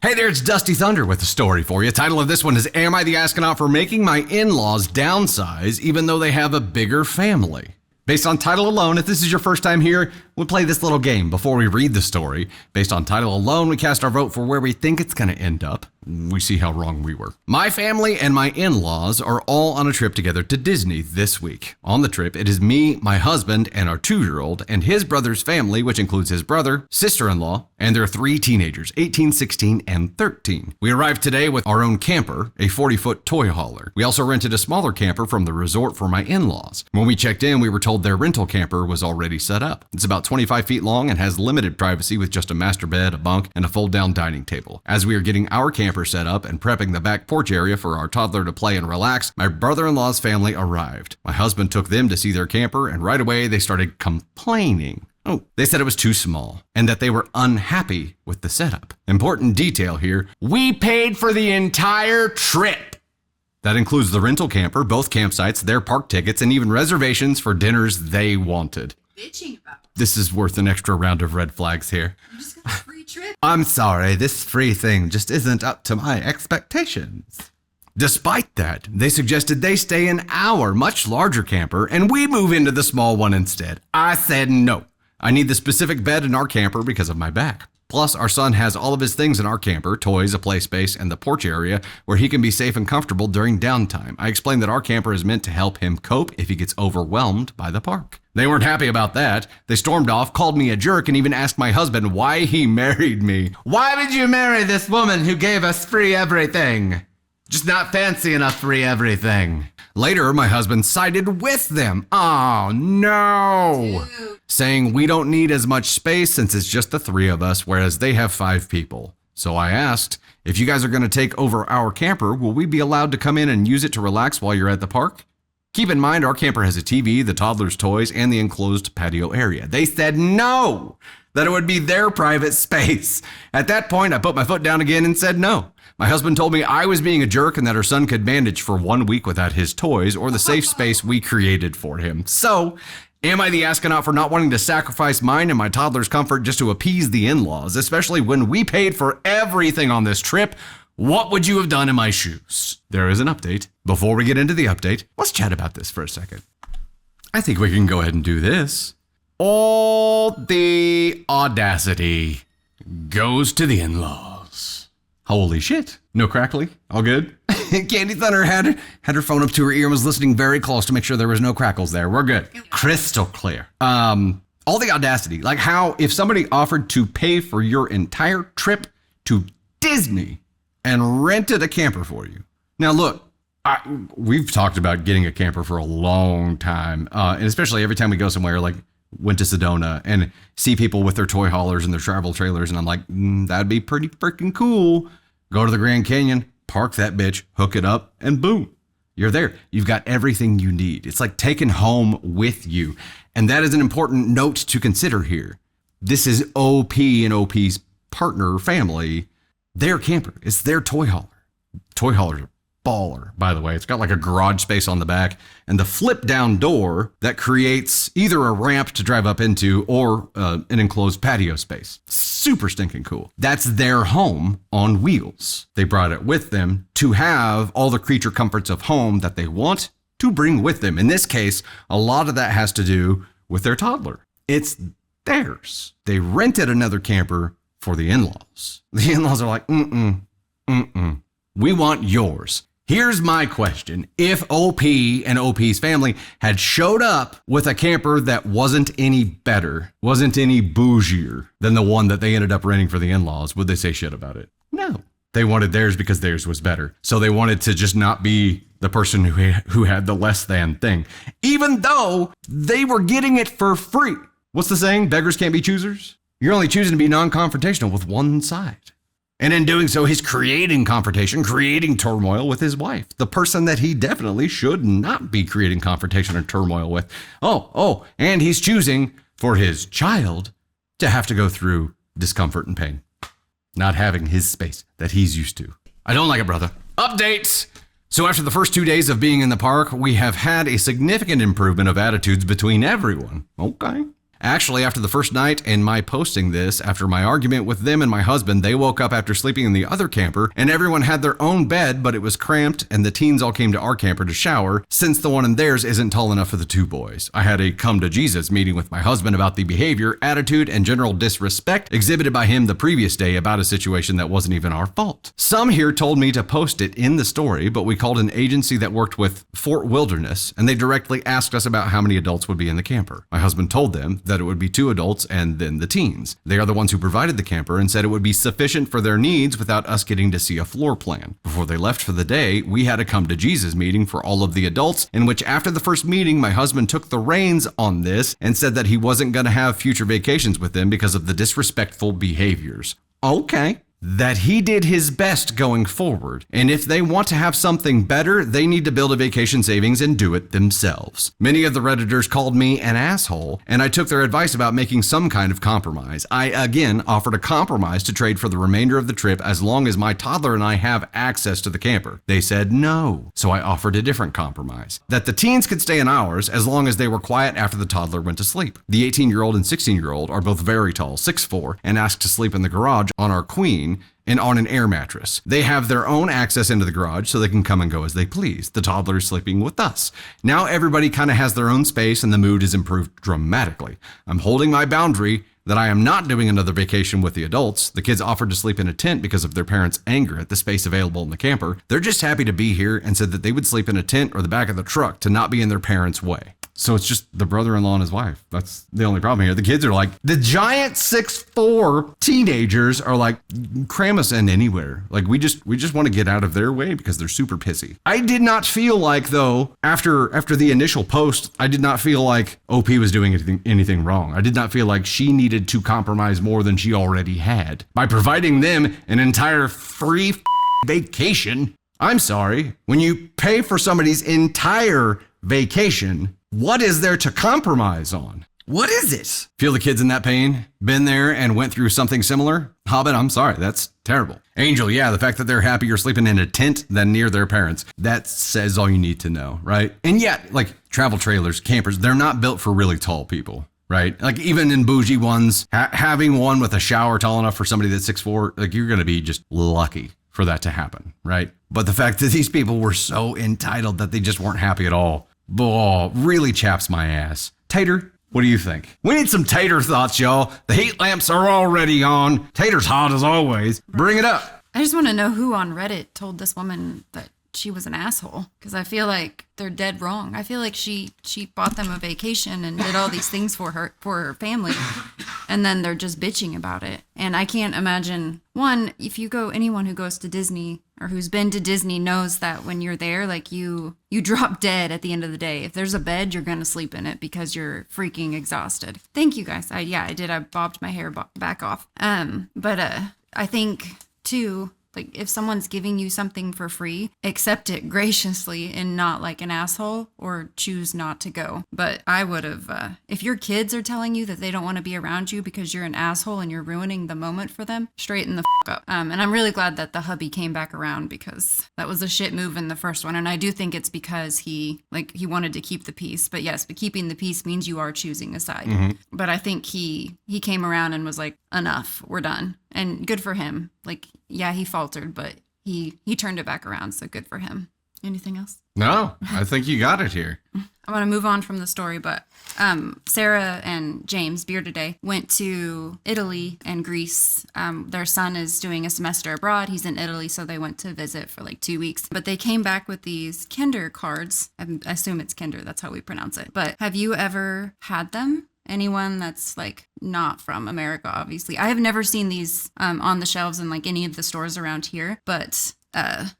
Hey there, it's Dusty Thunder with a story for you. Title of this one is Am I the Astronaut for Making My In-Laws Downsize Even Though They Have a Bigger Family? Based on title alone, if this is your first time here, we'll play this little game before we read the story. Based on title alone, we cast our vote for where we think it's going to end up. We see how wrong we were. My family and my in-laws are all on a trip together to Disney this week. On the trip, it is me, my husband, and our 2-year-old, and his brother's family, which includes his brother, sister-in-law, and their 3 teenagers, 18, 16, and 13. We arrived today with our own camper, a 40-foot toy hauler. We also rented a smaller camper from the resort for my in-laws. When we checked in, we were told their rental camper was already set up. It's about 25 feet long and has limited privacy with just a master bed, a bunk, and a fold-down dining table. As we are getting our camper set up and prepping the back porch area for our toddler to play and relax, my brother-in-law's family arrived. My husband took them to see their camper, and right away they started complaining. They said it was too small and that they were unhappy with the setup. Important detail here, we paid for the entire trip. That includes the rental camper, both campsites, their park tickets, and even reservations for dinners they wanted. Bitching about. This is worth an extra round of red flags here. You just got a free trip. I'm sorry, this free thing just isn't up to my expectations. Despite that, they suggested they stay in our much larger camper and we move into the small one instead. I said no. I need the specific bed in our camper because of my back. Plus, our son has all of his things in our camper, toys, a play space, and the porch area where he can be safe and comfortable during downtime. I explained that our camper is meant to help him cope if he gets overwhelmed by the park. They weren't happy about that. They stormed off, called me a jerk, and even asked my husband why he married me. Why would you marry this woman who gave us free everything? Just not fancy enough free everything. Later, my husband sided with them. Oh, no. Dude. Saying we don't need as much space since it's just the 3 of us, whereas they have 5 people. So I asked, if you guys are going to take over our camper, will we be allowed to come in and use it to relax while you're at the park? Keep in mind, our camper has a TV, the toddler's toys, and the enclosed patio area. They said no, that it would be their private space. At that point, I put my foot down again and said no. My husband told me I was being a jerk and that our son could manage for 1 week without his toys or the safe space we created for him. So, am I the astronaut for not wanting to sacrifice mine and my toddler's comfort just to appease the in-laws, especially when we paid for everything on this trip? What would you have done in my shoes? There is an update. Before we get into the update, let's chat about this for a second. I think we can go ahead and do this. All the audacity goes to the in-laws. Holy shit. No crackly? All good? Candy Thunder had her phone up to her ear and was listening very close to make sure there was no crackles there. We're good. Crystal clear. All the audacity. Like how if somebody offered to pay for your entire trip to Disney and rented a camper for you. Now look, we've talked about getting a camper for a long time. And especially every time we go somewhere like went to Sedona and see people with their toy haulers and their travel trailers. And I'm like, that'd be pretty freaking cool. Go to the Grand Canyon, park that bitch, hook it up, and boom, you're there. You've got everything you need. It's like taking home with you. And that is an important note to consider here. This is OP and OP's partner family, their camper. It's their toy hauler. Toy haulers are baller, by the way. It's got like a garage space on the back and the flip down door that creates either a ramp to drive up into or an enclosed patio space. Super stinking cool. That's their home on wheels. They brought it with them to have all the creature comforts of home that they want to bring with them. In this case, a lot of that has to do with their toddler. It's theirs. They rented another camper for the in-laws. The in-laws are like, we want yours. Here's my question. If OP and OP's family had showed up with a camper that wasn't any better, wasn't any bougier than the one that they ended up renting for the in-laws, would they say shit about it? No. They wanted theirs because theirs was better. So they wanted to just not be the person who had the less than thing, even though they were getting it for free. What's the saying? Beggars can't be choosers. You're only choosing to be non-confrontational with one side. And in doing so, he's creating confrontation, creating turmoil with his wife, the person that he definitely should not be creating confrontation and turmoil with. And he's choosing for his child to have to go through discomfort and pain, not having his space that he's used to. I don't like it, brother. Updates. So after the first 2 days of being in the park, we have had a significant improvement of attitudes between everyone. Okay. Actually, after the first night and my posting this, after my argument with them and my husband, they woke up after sleeping in the other camper and everyone had their own bed, but it was cramped and the teens all came to our camper to shower since the one in theirs isn't tall enough for the two boys. I had a come to Jesus meeting with my husband about the behavior, attitude, and general disrespect exhibited by him the previous day about a situation that wasn't even our fault. Some here told me to post it in the story, but we called an agency that worked with Fort Wilderness and they directly asked us about how many adults would be in the camper. My husband told them that it would be 2 adults and then the teens. They are the ones who provided the camper and said it would be sufficient for their needs without us getting to see a floor plan. Before they left for the day, we had a come to Jesus meeting for all of the adults, in which after the first meeting, my husband took the reins on this and said that he wasn't going to have future vacations with them because of the disrespectful behaviors. Okay. That he did his best going forward, and if they want to have something better, they need to build a vacation savings and do it themselves. Many of the Redditors called me an asshole, and I took their advice about making some kind of compromise. I, again, offered a compromise to trade for the remainder of the trip as long as my toddler and I have access to the camper. They said no, so I offered a different compromise. That the teens could stay in ours as long as they were quiet after the toddler went to sleep. The 18-year-old and 16-year-old are both very tall, 6'4", and asked to sleep in the garage on our queen, and on an air mattress. They have their own access into the garage so they can come and go as they please. The toddler is sleeping with us. Now everybody kind of has their own space and the mood is improved dramatically. I'm holding my boundary that I am not doing another vacation with the adults. The kids offered to sleep in a tent because of their parents' anger at the space available in the camper. They're just happy to be here and said that they would sleep in a tent or the back of the truck to not be in their parents' way. So it's just the brother-in-law and his wife. That's the only problem here. The kids are like, the giant 6'4" teenagers are like, cram us in anywhere. Like we just want to get out of their way because they're super pissy. I did not feel like though, after the initial post, I did not feel like OP was doing anything wrong. I did not feel like she needed to compromise more than she already had. By providing them an entire free vacation. I'm sorry, when you pay for somebody's entire vacation, what is there to compromise on? What is it? Feel the kids in that pain? Been there and went through something similar? Hobbit, I'm sorry, that's terrible. Angel, yeah, the fact that they're happier sleeping in a tent than near their parents, that says all you need to know, right? And yet, like travel trailers, campers, they're not built for really tall people, right? Like even in bougie ones, having one with a shower tall enough for somebody that's 6'4", like you're gonna be just lucky for that to happen, right? But the fact that these people were so entitled that they just weren't happy at all, really chaps my ass. Tater, what do you think? We need some Tater thoughts, y'all. The heat lamps are already on. Tater's hot as always. Bring it up. I just want to know who on Reddit told this woman that she was an asshole, because I feel like they're dead wrong. I feel like she bought them a vacation and did all these things for her family, and then they're just bitching about it. And I can't imagine, one, if anyone who goes to Disney or who's been to Disney knows that when you're there, like you drop dead at the end of the day. If there's a bed, you're gonna sleep in it because you're freaking exhausted. Thank you guys. I did. I bobbed my hair back off. But I think too, like if someone's giving you something for free, accept it graciously and not like an asshole, or choose not to go. But I would have, if your kids are telling you that they don't want to be around you because you're an asshole and you're ruining the moment for them, straighten the up. And I'm really glad that the hubby came back around, because that was a shit move in the first one. And I do think it's because he wanted to keep the peace. But yes, but keeping the peace means you are choosing a side. Mm-hmm. But I think he came around and was like, enough, we're done. And good for him. Like, yeah, he faltered, but he turned it back around. So good for him. Anything else? No, I think you got it here. I want to move on from the story, but Sarah and James, Beer Today, went to Italy and Greece. Their son is doing a semester abroad. He's in Italy, so they went to visit for like 2 weeks. But they came back with these Kinder cards. I assume it's Kinder. That's how we pronounce it. But have you ever had them? Anyone that's like not from America, obviously. I have never seen these on the shelves in like any of the stores around here, but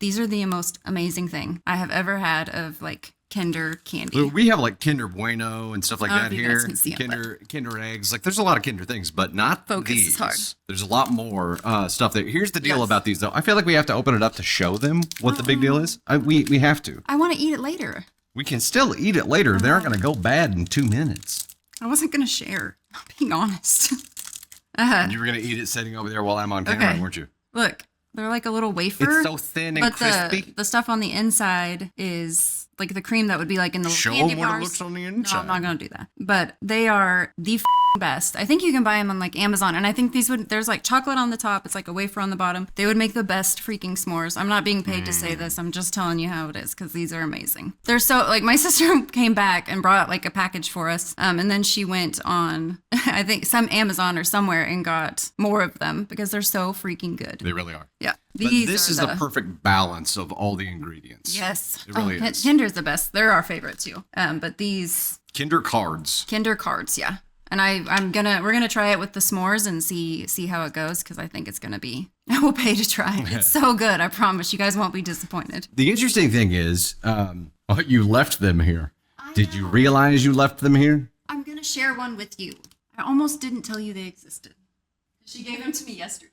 these are the most amazing thing I have ever had of like Kinder candy. We have like Kinder Bueno and stuff like that here. Them, Kinder eggs. Like there's a lot of Kinder things, but not Focus these. Is hard. There's a lot more stuff there. Here's the deal about these though. I feel like we have to open it up to show them what the big deal is. We have to. I want to eat it later. We can still eat it later. They aren't going to go bad in 2 minutes. I wasn't going to share. I'm being honest. You were going to eat it sitting over there while I'm on camera, weren't you? Look, they're like a little wafer. It's so thin and crispy. The stuff on the inside is like the cream that would be like in the Show candy them what it bars. looks on the No, inside. I'm not gonna do that. But they are the best. I think you can buy them on like Amazon, and I think these would. There's like chocolate on the top. It's like a wafer on the bottom. They would make the best freaking s'mores. I'm not being paid to say this. I'm just telling you how it is because these are amazing. They're so like my sister came back and brought like a package for us, and then she went on I think some Amazon or somewhere and got more of them because they're so freaking good. They really are. Yeah, But these this are is the perfect balance of all the ingredients. Yes, It really is. Kinder's the best. They're our favorite too. But these Kinder cards. Kinder cards, yeah. And we're gonna try it with the s'mores and see how it goes because I think it's gonna be. I will pay to try it. It's so good. I promise you guys won't be disappointed. The interesting thing is, you left them here. Did you realize you left them here? I'm gonna share one with you. I almost didn't tell you they existed. She gave them to me yesterday.